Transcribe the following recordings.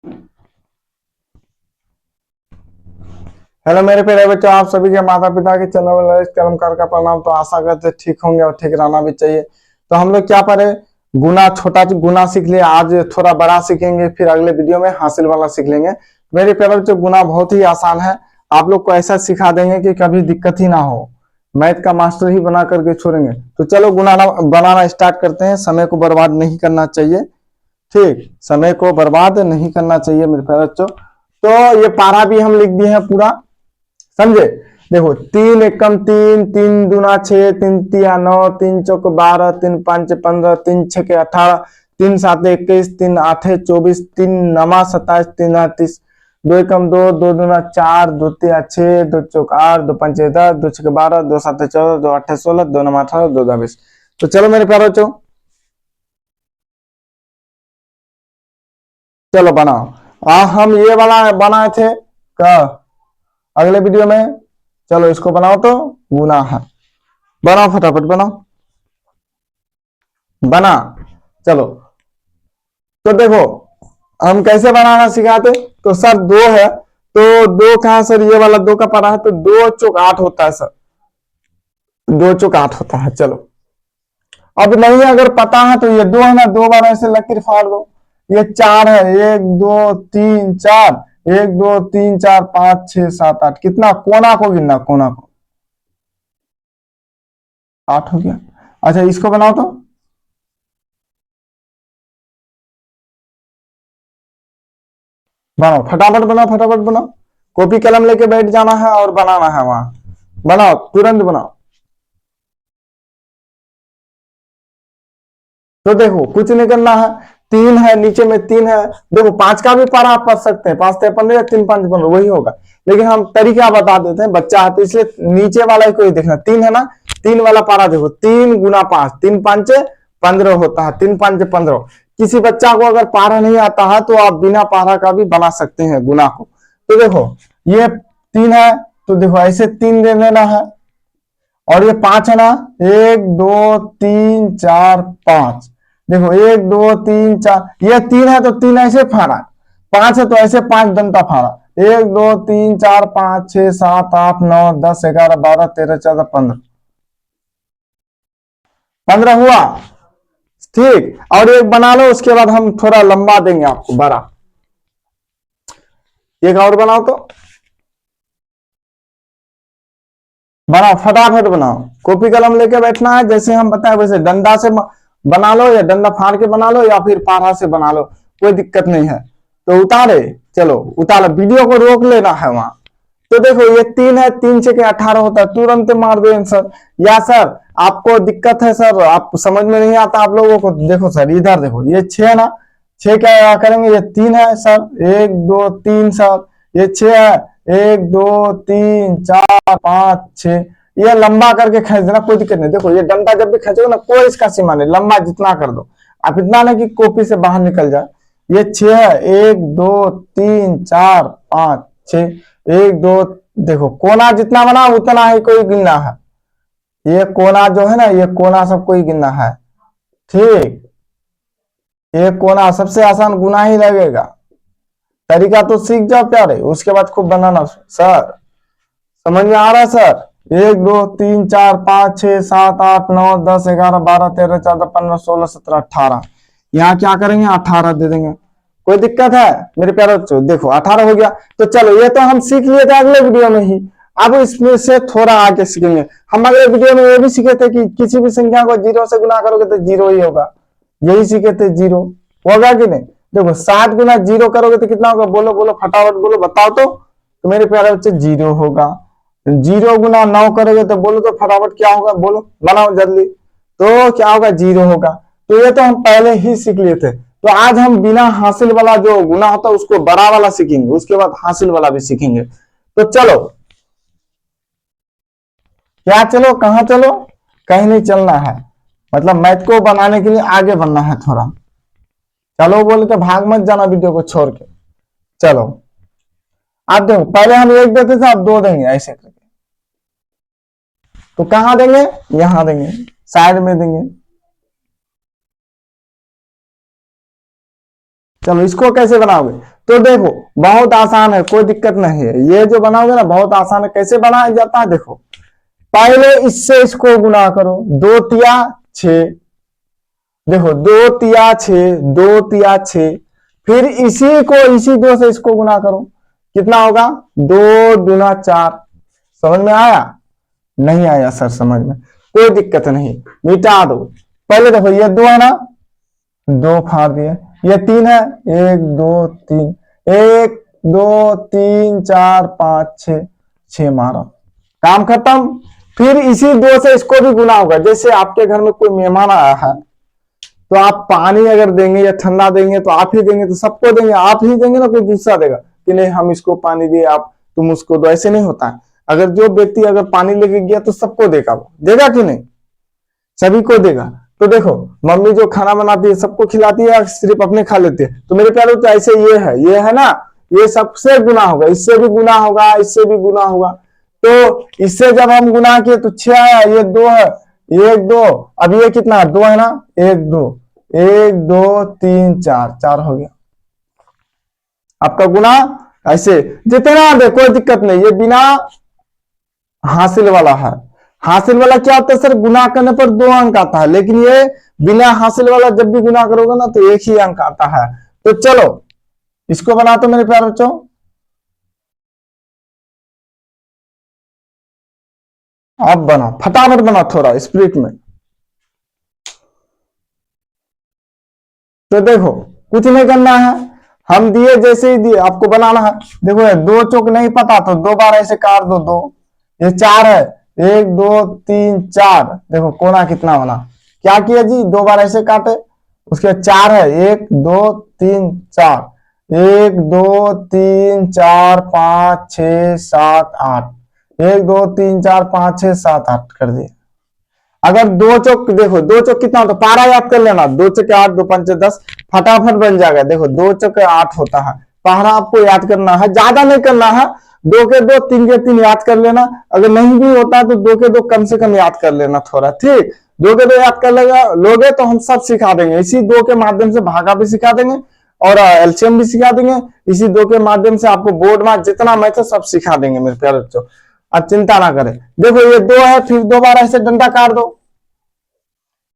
Hello मेरे प्यारे बच्चों, आप सभी के माता पिता के चरण कर्मकार का प्रणाम। तो आशा करते ठीक होंगे और ठीक रहना भी चाहिए। तो हम लोग क्या पढ़े, गुना, छोटा गुना सीख लिया। आज थोड़ा बड़ा सीखेंगे, फिर अगले वीडियो में हासिल वाला सीख लेंगे। मेरे प्यारे बच्चों, गुना बहुत ही आसान है। आप लोग को ऐसा सिखा देंगे कि कभी दिक्कत ही ना हो, मैथ का मास्टर ही बना करके छोड़ेंगे। तो चलो गुना बनाना स्टार्ट करते हैं। समय को बर्बाद नहीं करना चाहिए, ठीक, समय को बर्बाद नहीं करना चाहिए मेरे प्यारे बच्चों। तो ये पारा भी हम लिख दिए हैं पूरा, समझे। देखो, 3 एकम 3, 3 दूना 6, 3 तिया 9, 3 चौक 12, 3 5 15, 3 6 18, 3 7 21, 3 8 24, 3 9 27, 3 9 30, 2 एकम 2, 2 दूना 4, 2 तिया 6, 2 चौक 8, 2 5 10, 2 6 12, 2 7 14, 2 8 16, 2 9 18, 2 9 20। तो चलो मेरे प्यारे बच्चों, चलो बनाओ। हम ये वाला बनाए थे का अगले वीडियो में। चलो इसको बनाओ, तो गुना है, बनाओ फटाफट बनाओ, बना। चलो, तो देखो हम कैसे बनाना सिखाते। तो सर दो है, तो दो कहा सर, ये वाला दो का पड़ा है, तो 2 चौक 8 होता है सर, 2 चौक 8 होता है। चलो, अब नहीं अगर पता है तो ये दो है ना, 2 बार ऐसे लकीर फाड़ दो। ये 4 है, 1 2 3 4, 1 2 3 4 5 6 7 8, कितना, कोना को गिनना, कोना को 8 हो गया। अच्छा, इसको बनाओ तो, बनाओ फटाफट, बनाओ फटाफट बनाओ। कॉपी कलम लेके बैठ जाना है और बनाना है वहां। बनाओ, तुरंत बनाओ। तो देखो कुछ नहीं करना है, 3 है, नीचे में 3 है। देखो 5 का भी पारा आप पढ़ सकते हैं, 5 3 15, 3 5 15 वही होगा। लेकिन हम तरीका बता देते हैं, बच्चा है तो इसलिए नीचे वाला ही कोई देखना। 3 है ना, 3 वाला पारा देखो, 3 गुना 5, 3 5 15 होता है, 3 5 15। किसी बच्चा को अगर पारा नहीं आता है तो आप बिना पारा का भी बना सकते हैं गुना को। तो देखो ये 3 है, तो देखो ऐसे 3 दे लेना है। और ये 5 है ना, 1 2 3 4 5। देखो 1 2 3 4, ये 3 है तो 3 ऐसे फाड़ा, 5 है तो ऐसे 5 डंडा फाड़ा। 1 2 3 4 5 6 7 8 9 10 11 12 13 14 15, 15 हुआ, ठीक। और एक बना लो, उसके बाद हम थोड़ा लंबा देंगे आपको, बड़ा। एक और बनाओ तो, बनाओ फटाफट बनाओ। कॉपी कलम लेके बैठना है, जैसे हम बताए वैसे डंडा से बना लो, या डंडा फाड़ के बना लो, या फिर पारा से बना लो, कोई दिक्कत नहीं है। तो उतारे, चलो उतारो, वीडियो को रोक लेना है वहां। तो देखो ये 3 है, 3 6 18 होता है, तुरंत मार दो आंसर। या सर आपको दिक्कत है सर, आप समझ में नहीं आता आप लोगों को, देखो सर इधर देखो, ये 6 है ना, 6 क्या करेंगे, ये 3 है सर, 1 2 3 सर, ये 6 है, 1 2 3 4 5 6। ये लंबा करके खींच देना, कोई दिक्कत नहीं। देखो ये डंडा जब भी खींचोगे ना, कोई इसका सीमा नहीं, लंबा जितना कर दो। आप इतना ना कि कॉपी से बाहर निकल जाए। ये 6 है, 1 2 3 4 5 6, 1 2। देखो कोना जितना बना उतना ही कोई गिनना है। ये कोना जो है ना, ये कोना सबको ही गिनना है, ठीक। ये कोना सबसे आसान गुना ही लगेगा। तरीका तो सीख जाओ प्यारे, उसके बाद खूब बनाना। सर समझ में आ रहा है सर। 1 2 3 4 5 6 7 8 9 10 11 12 13 14 15 16 17 18, यहाँ क्या करेंगे, 18 दे देंगे। कोई दिक्कत है मेरे प्यारे बच्चों, देखो 18 हो गया। तो चलो ये तो हम सीख लिए थे अगले वीडियो में ही, अब इसमें से थोड़ा आगे सीखेंगे। हम अगले वीडियो में ये भी सीखे थे कि किसी भी संख्या को 0 से गुना करोगे तो 0 ही होगा, यही सीखे थे, 0 होगा कि नहीं। देखो 7 गुना 0 करोगे तो कितना होगा, बोलो बोलो फटाफट बोलो, बताओ तो मेरे प्यारे बच्चे 0 होगा। 0 गुना 9 करोगे तो बोलो तो फटाफट क्या होगा, बोलो बनाओ जल्दी। तो क्या होगा, 0 होगा। तो ये तो हम पहले ही सीख लिए थे। तो आज हम बिना हासिल वाला जो गुना होता है उसको बड़ा वाला सीखेंगे, उसके बाद हासिल वाला भी सीखेंगे। तो चलो, क्या चलो, कहां चलो, कहीं नहीं चलना है। मतलब मैथ को बनाने के लिए आगे बढ़ना है थोड़ा। चलो बोले तो भाग मत जाना वीडियो को छोड़ के। चलो, आप देखो पहले हम 1 देते थे, अब 2 देंगे ऐसे करके। तो कहां देंगे, यहां देंगे, साइड में देंगे। चलो इसको कैसे बनाओगे, तो देखो बहुत आसान है, कोई दिक्कत नहीं है। ये जो बनाओगे ना बहुत आसान है। कैसे बनाया जाता है देखो, पहले इससे इसको गुना करो, 2 तिया 6, देखो 2 तिया 6, 2 तिया 6, फिर इसी को इसी 2 से इसको गुना करो, कितना होगा 2 दूना 4। समझ में आया? नहीं आया सर समझ में, कोई दिक्कत नहीं, मिटा दो। पहले देखो ये 2 है ना, 2 फाड़ दिए, ये 3 है, 1 2 3, 1 2 3 4 5 6, 6 मारा, काम खत्म। फिर इसी 2 से इसको भी गुना होगा। जैसे आपके घर में कोई मेहमान आया है, तो आप पानी अगर देंगे या ठंडा देंगे तो आप ही देंगे, तो सबको देंगे, आप ही देंगे ना, कोई दूसरा देगा कि नहीं हम इसको पानी दिए आप तुम उसको दो, ऐसे नहीं होता है। अगर जो व्यक्ति अगर पानी लेके गया तो सबको देगा, वो देगा कि नहीं, सभी को देगा। तो देखो मम्मी जो खाना बनाती है सबको खिलाती है या सिर्फ अपने खा लेती है? तो मेरे प्यारे तो ऐसे ये है ना, ये सबसे गुना होगा, इससे भी गुना होगा, इससे भी गुना होगा। तो इससे जब हम गुना किए तो 6 आया, ये 2 है, 1 2, अब ये कितना 2 है ना, 1 2, 1 2 3 4, 4 हो गया आपका गुना। ऐसे जितना दे कोई दिक्कत नहीं, ये बिना हासिल वाला है। हासिल वाला क्या होता है सर, गुना करने पर 2 अंक आता है, लेकिन ये बिना हासिल वाला जब भी गुना करोगे ना तो 1 ही अंक आता है। तो चलो इसको बना तो मेरे प्यारे बच्चों, आप बनाओ फटाफट बनाओ थोड़ा स्प्रिट में। तो देखो कुछ नहीं करना है, हम दिए जैसे ही दिए आपको बनाना है। देखो 2 चौक नहीं पता तो 2 बार ऐसे काट दो, 2 ये 4 है, 1 2 3 4, देखो कोना कितना बना, क्या किया जी 2 बार ऐसे काटे, उसके बाद 4 है, 1 2 3 4, 1 2 3 4 5 6 7 8, 1 2 3 4 5 6 7 8 कर दिए। अगर 2 चौक देखो, 2 चौक कितना होता है, पारा याद कर लेना, 2 चौके 8, 2 5 10, फटाफट बन जाएगा। देखो 2 चौके 8 होता है, पारा आपको याद करना है, ज्यादा नहीं करना है, 2 के 2 3 के 3 याद कर लेना। अगर नहीं भी होता तो 2 के 2 कम से कम याद कर लेना थोड़ा, ठीक। 2 के 2 याद कर लेगा लोगे तो हम सब सिखा देंगे, इसी 2 के माध्यम से भागा भी सिखा देंगे और एलसीएम भी सिखा देंगे। इसी 2 के माध्यम से आपको बोर्ड में जितना मैथ है सब सिखा देंगे मेरे प्यारे बच्चों, आप चिंता ना करें। देखो ये 2 है, फिर 2 बार ऐसे डंडा काट दो,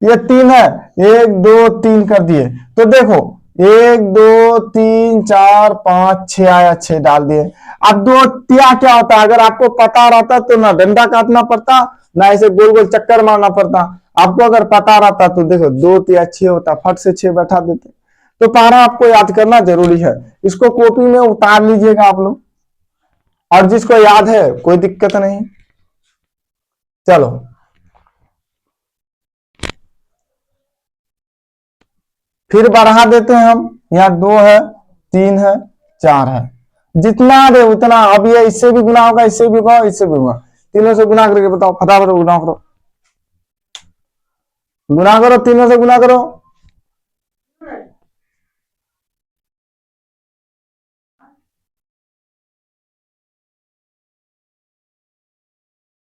ये 3 है, 1 2 3 कर दिए। तो देखो 1 2 3 4 5 6 आया, 6 डाल दिए। अब 2 तिया क्या होता है, अगर आपको पता रहता तो ना डंडा काटना पड़ता ना ऐसे गोल गोल चक्कर मारना पड़ता। आपको अगर पता रहता तो देखो 2 तिया 6 होता, फट से 6 बैठा देते। तो पारा आपको याद करना जरूरी है, इसको कॉपी में उतार लीजिएगा आप लोग, और जिसको याद है कोई दिक्कत नहीं। चलो फिर बढ़ा देते हैं हम, यहाँ 2 है, 3 है, 4 है, जितना दे उतना। अब ये इससे भी गुना होगा, इससे भी होगा, इससे भी होगा, तीनों से गुना करके बताओ, फटाफट गुना करो, गुना करो, तीनों से गुना करो।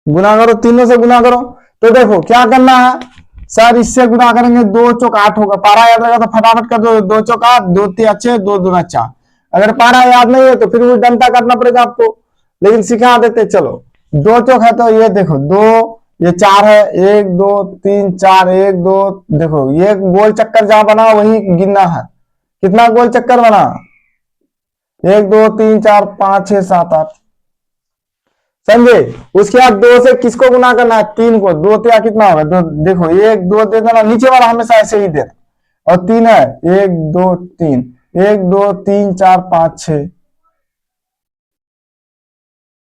गुना करो, तीनों से गुना करो। तो देखो क्या करना है सर, इससे गुना करेंगे 2 चौक 8 होगा, पारा याद रहेगा तो फटाफट कर दो, 2 चौक 8, 2 तिया 6, 2 दूना 4। अगर पारा याद नहीं है तो फिर भी डंडा करना पड़ेगा आपको, लेकिन सिखा देते। चलो 2 चौक है तो ये देखो 2, ये 4 है, 1 2 3 4, 1 2, देखो ये गोल चक्कर जहां बना वही गिनना है, कितना गोल चक्कर बना, 1 2 3 4 5 6 7 8, समझे। उसके बाद 2 से किसको गुना करना है, 3 को, 2 तिया कितना होगा, 2, देखो 1 2 दे देना, नीचे वाला हमेशा ऐसे ही देना, और 3 है, 1 2 3, 1 2 3 4 5 6,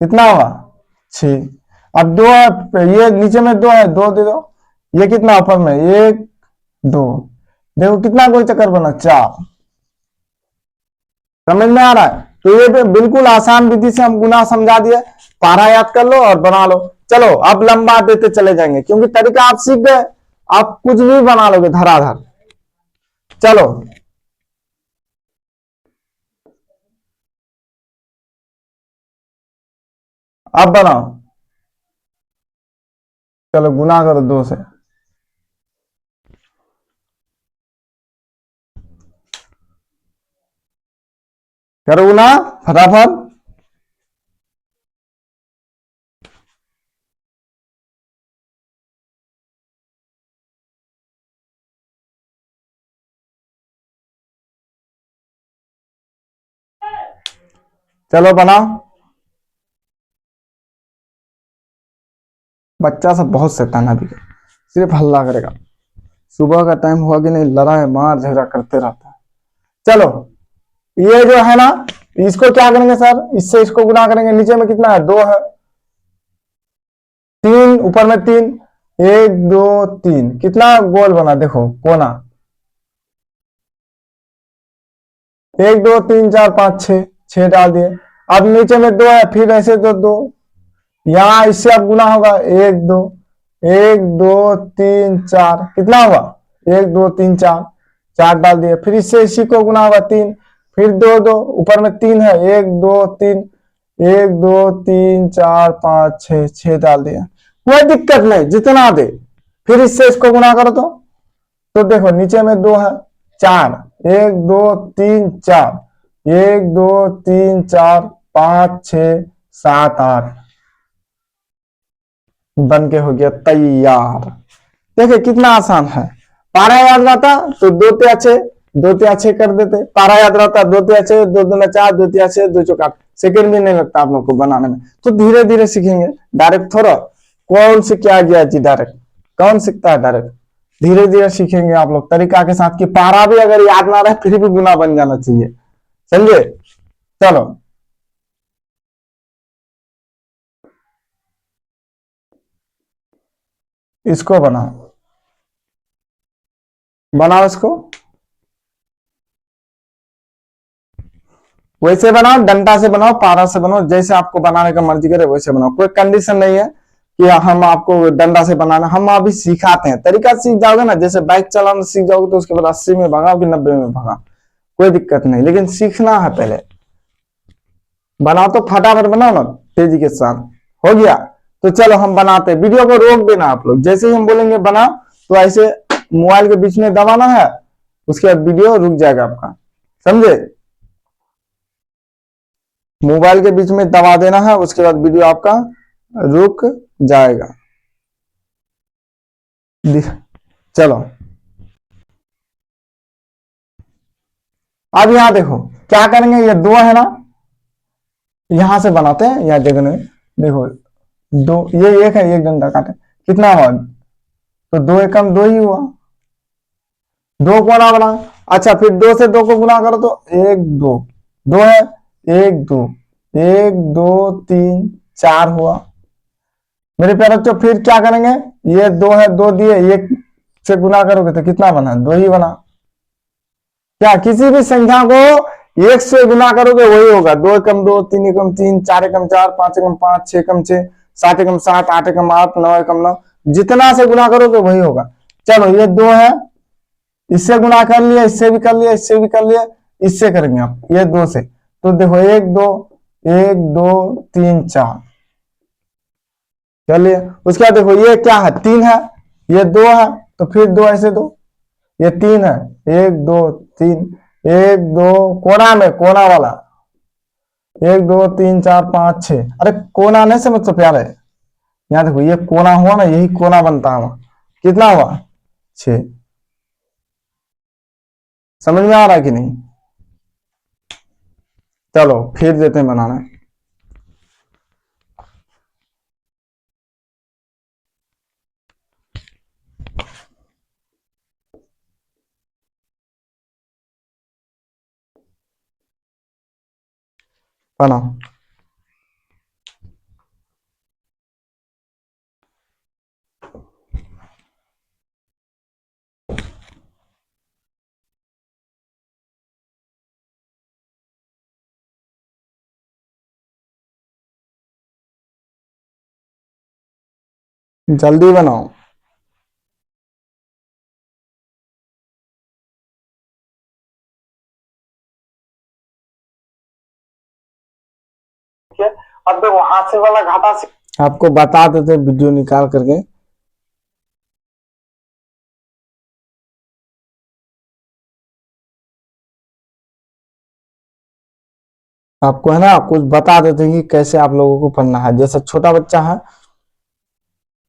कितना होगा 6। अब 2 है, ये नीचे में 2 है, 2 दे दो, ये कितना ऊपर में 1 2, देखो कितना गोल चक्कर बना 4। समझ में आ रहा है? तो ये बिल्कुल आसान विधि से हम गुना समझा दिए, पारा याद कर लो और बना लो। चलो अब लंबा देते चले जाएंगे, क्योंकि तरीका आप सीख गए, आप कुछ भी बना लोगे धराधर। चलो अब बनाओ, चलो गुना करो 2 से। करो ना फटाफट। चलो बनाओ। बच्चा सब बहुत शैतान है अभी का, सिर्फ हल्ला करेगा। सुबह का टाइम हुआ कि नहीं, लड़ाई मार झगड़ा करते रहता है। चलो ये जो है ना, इसको क्या करेंगे सर, इससे इसको गुना करेंगे। नीचे में कितना है, 2 है, 3 ऊपर में 3, 1 2 3, कितना गोल बना देखो कोना, 1 2 3 4 5 6, 6 डाल दिए। अब नीचे में 2 है, फिर ऐसे 2 2, यहाँ इससे अब गुना होगा, 1 2, 1 2 3 4, कितना हुआ, 1 2 3 4, 4 डाल दिए। फिर इससे इसी को गुना होगा 3, फिर 2 2, ऊपर में 3 है, 1 2 3, 1 2 3 4 5 6, 6 डाल दिया। कोई दिक्कत नहीं, जितना दे। फिर इससे इसको गुना करो तो देखो नीचे में 2 है, 4, 1 2 3 4, 1 2 3 4 5 6 7 8, बन के हो गया तैयार। देखिए कितना आसान है। पारा याद रहता तो 2 तिया 6, 2 तिया 6 कर देते। पारा याद रहता 2 तिया 6, 2 दूना 4, 2 तिया 6, 2 चौका 8, सेकंड भी नहीं लगता आप लोग को बनाने में। तो धीरे धीरे सीखेंगे, डायरेक्ट थोड़ा। कौन से क्या गया जी डायरेक्ट, कौन सीखता है डायरेक्ट। धीरे धीरे सीखेंगे आप लोग तरीका के साथ, कि पारा भी अगर याद ना रहे फिर भी गुना बन जाना चाहिए, समझे। चलो इसको बनाओ, बनाओ इसको। वैसे बनाओ, डंडा से बनाओ, पारा से बनाओ, जैसे आपको बनाने का मर्जी करे वैसे बनाओ। कोई कंडीशन नहीं है कि हम आपको डंडा से बनाना, हम अभी सिखाते हैं। तरीका सीख जाओगे ना, जैसे बाइक चलाना सीख जाओगे तो उसके बाद 80 में भगाओ कि 90 में भगाओ, कोई दिक्कत नहीं, लेकिन सीखना है पहले। बनाओ तो फटाफट बनाओ ना, तेजी के साथ। हो गया तो चलो हम बनाते हैं। वीडियो को रोक देना आप लोग, जैसे ही हम बोलेंगे बनाओ तो ऐसे मोबाइल के बीच में दबाना है, उसके बाद वीडियो रुक जाएगा आपका, समझे। मोबाइल के बीच में दबा देना है, उसके बाद वीडियो आपका रुक जाएगा। चलो अब यहां देखो क्या करेंगे, ये 2 है ना, यहां से बनाते हैं। यहाँ देखने देखो, 2 ये 1 है, 1 डंडा काटे, कितना हुआ, तो 2 एकम 2 ही हुआ, 2 कोना बना। अच्छा फिर 2 से 2 को गुना करो तो 1 2, 2 है, 1 2, 1 2 3 4 हुआ। मेरे प्यारे बच्चों फिर क्या करेंगे, ये 2 है, 2 दिए, 1 से गुना करोगे तो कितना बना, 2 ही बना। क्या किसी भी संख्या को 1 से गुना करोगे वही होगा, 2 एकम 2, 3 एकम 3, 4 एकम 4, 5 एकम 5, 6 एकम 6, 7 एकम 7, 8 एकम 8, 9 एकम 9, जितना से गुना करोगे वही होगा। चलो ये 2 है, इससे गुना कर लिया, इससे भी कर लिया, इससे भी कर लिया, इससे करेंगे आप ये 2 से, तो देखो 1 2, 1 2 3 4, चलिए। उसके बाद देखो ये क्या है, 3 है, ये 2 है, तो फिर 2 ऐसे 2, ये 3 है, 1 2 3, 1 2 कोना में, कोना वाला, 1 2 3 4 5 6, अरे कोना नहीं समझ तो प्यारे, यहाँ देखो ये कोना हुआ ना, यही कोना बनता है, कितना हुआ, 6। समझ में आ रहा है कि नहीं। चलो फिर देते हैं बनाना। बनाओ। जल्दी बनाओ। अब देखो हाथ से वाला घाटा से आपको बता देते वीडियो निकाल करके। आपको है ना कुछ बता देते हैं कि कैसे आप लोगों को पढ़ना है। जैसे छोटा बच्चा है,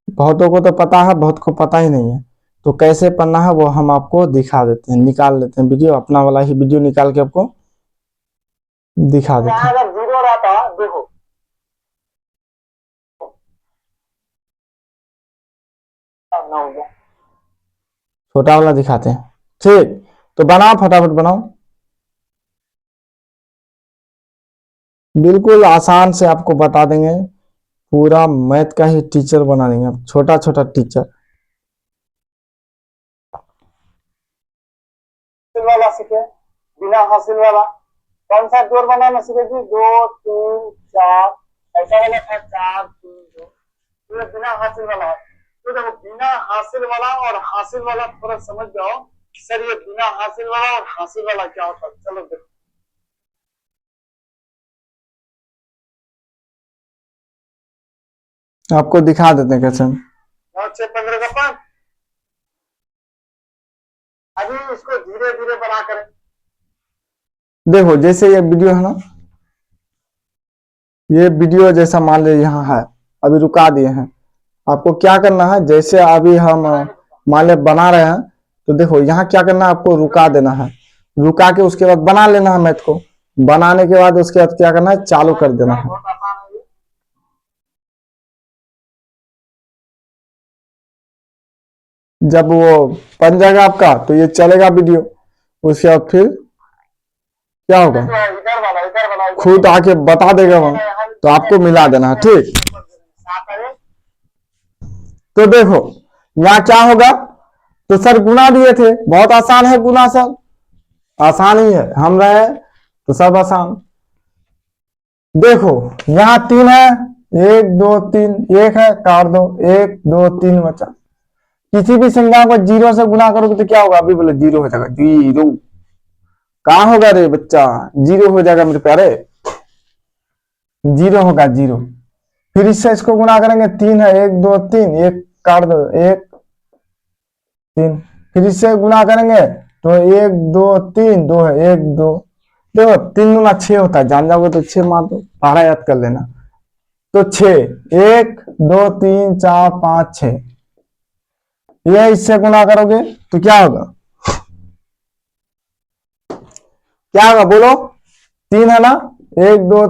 बहुतों को तो पता है, बहुत को पता ही नहीं है, तो कैसे पढ़ना है वो हम आपको दिखा देते हैं, निकाल लेते हैं वीडियो, अपना वाला ही वीडियो निकाल के आपको दिखा देते हैं। अगर जीरो रहता, देखो हो गया, छोटा वाला दिखाते हैं। ठीक, तो बनाओ, फटाफट बनाओ। बिल्कुल आसान से आपको बता देंगे, पूरा मैथ का ही टीचर बना देंगे, छोटा छोटा टीचर। हासिल वाला सीखे, बिना हासिल वाला कौन सा जोड़ बनाना सीखे जी? 2 3 4, ऐसा वाला था 4 3 2, ये बिना हासिल वाला है। तो देखो बिना हासिल वाला और हासिल वाला थोड़ा समझ जाओ सर, ये बिना हासिल वाला और हासिल वाला क्या होता है, चलो देखो। आपको दिखा देते हैं कैसे। 9 6 15 का 5, अभी इसको धीरे धीरे बड़ा करें। देखो जैसे ये वीडियो है ना, ये वीडियो जैसा मान लीजिए यहाँ है, अभी रुका दिए हैं। आपको क्या करना है, जैसे अभी हम मान ली बना रहे हैं, तो देखो यहाँ क्या करना है, आपको रुका देना है, रुका के उसके बाद बना लेना है मैथ को। बनाने के बाद उसके बाद क्या करना है, चालू कर देना है। जब वो बन जाएगा आपका तो ये चलेगा वीडियो, उसके बाद फिर क्या होगा, खुद आके बता देगा वहां, तो आपको मिला देना है। ठीक, तो देखो यहाँ क्या होगा, तो सर गुना दिए थे, बहुत आसान है गुना सर, आसान ही है, हम रहे तो सब आसान। देखो यहाँ 3 है, 1 2 3, एक है काट दो, 1 2 3 बचा। किसी भी संख्या को 0 से गुना करोगे तो क्या होगा, अभी बोले 0 हो जाएगा, 0 कहाँ होगा रे बच्चा, 0 हो जाएगा मेरे प्यारे, 0 होगा 0। फिर इससे इसको गुना करेंगे, 3 है, 1 2 3, एक काट दो, 1 3, फिर इससे गुना करेंगे तो 1 2 3, 2 है, 1 2, देखो 3 दूना 6 होता है, जान जाओगे तो 6 मार दो, पहाड़ा याद कर लेना। तो 6, 1 2 3 4 5 6, ये इससे गुना करोगे तो क्या होगा, क्या होगा बोलो, 3 है ना, 1 2,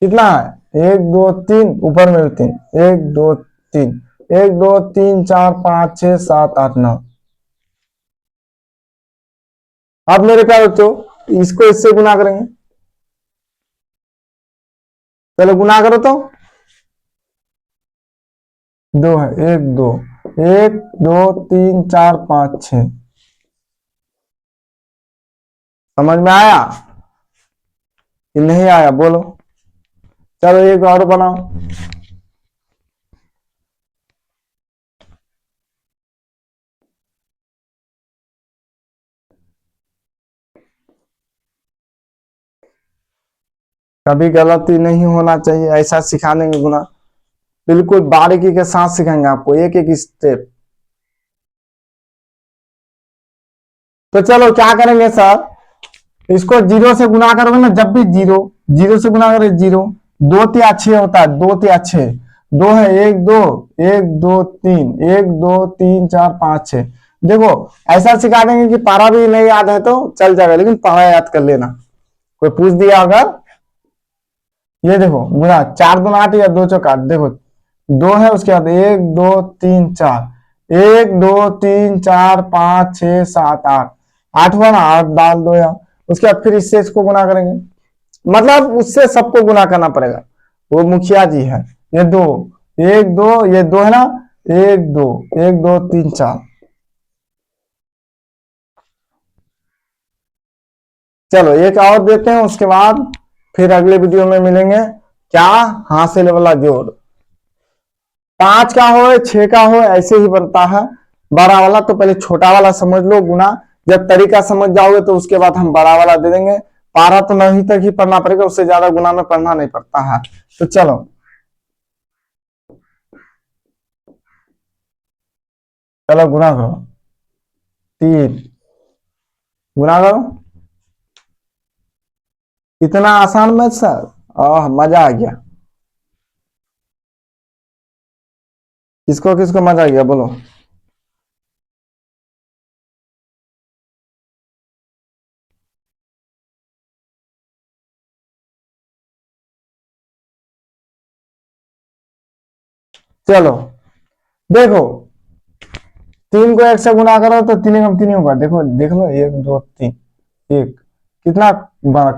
कितना है, 1 2 3, ऊपर में भी 3, 1 2 3, 1 2 3 4 5 6 7 8 9। अब मेरे प्यारे बच्चों इसको इससे गुना करेंगे, चलो गुना करो तो, 2 है, 1 2, 1 2 3 4 5 6, समझ में आया कि नहीं आया बोलो। चलो एक और बनाओ। कभी गलती नहीं होना चाहिए, ऐसा सिखा देंगे गुना, बिल्कुल बारीकी के साथ सिखाएंगे आपको, एक एक स्टेप। तो चलो क्या करेंगे सर, इसको 0 से गुना करोगे ना, जब भी 0 0 से गुना करोगे 0, 2 3 6 होता है, 2 3 6, 2 है, 1 2, 1 2 3, 1 2 3 4 5 6। देखो ऐसा सिखा देंगे कि पारा भी नहीं याद है तो चल जाएगा, लेकिन पारा याद कर लेना। कोई पूछ दिया अगर, ये देखो गुना 4 2 8 या 2 4 8, देखो 2 है, उसके बाद 1 2 3 4, 1 2 3 4 5 6 7 8, 8 हुआ ना, 8 डाल दो यहाँ, उसके बाद फिर इससे इसको गुना करेंगे, मतलब उससे सबको गुना करना पड़ेगा, वो मुखिया जी है। ये 2, 1 2, ये 2 है ना, 1 2, 1 2 3 4। चलो एक और देते हैं, उसके बाद फिर अगले वीडियो में मिलेंगे। क्या, हासिल वाला जोड़, 5 का हो 6 का हो ऐसे ही बनता है, बड़ा वाला तो पहले छोटा वाला समझ लो गुना, जब तरीका समझ जाओगे तो उसके बाद हम बड़ा वाला दे देंगे। पारा तो नहीं तक ही पढ़ना पड़ेगा, उससे ज्यादा गुना में पढ़ना नहीं पड़ता है। तो चलो चलो गुना करो, 3 गुना करो, इतना आसान मैथ सर, मजा आ गया। किसको किसको मजा आ गया बोलो। चलो देखो, 3 को 1 से गुना करो तो 3 होगा। देखो देख लो, 1 2 3, एक कितना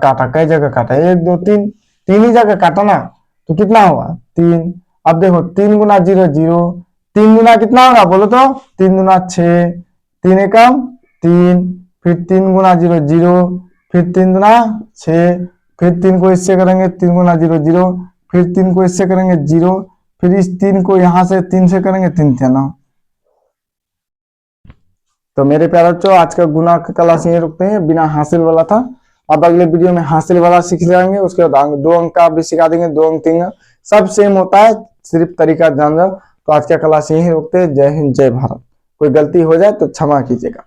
काटा, कई जगह काटा, 1 2 3, 3 ही जगह काटा ना, तो कितना हुआ 3। अब देखो 3 गुना 0 0, 3 गुना कितना होगा बोलो तो, 3 गुना 6, 3 एकम 3, फिर 3 गुना 0 0, फिर 3 गुना 6, फिर 3 को इससे करेंगे 3 गुना 0 0, फिर 3 को इससे करेंगे 0, फिर इस 3 को यहां से 3 से करेंगे 3 3 9। तो मेरे प्यारे बच्चों, आज का गुना का क्लास यहीं रुकते हैं, बिना हासिल वाला था। अब अगले वीडियो में हासिल वाला सीख जाएंगे, उसके बाद 2 अंक का भी सिखा देंगे, 2 अंक 3 अंक सब सेम होता है, सिर्फ तरीका जान जाओ। तो आज का क्लास यहीं रुकते हैं। जय हिंद, जय भारत। कोई गलती हो जाए तो क्षमा कीजिएगा।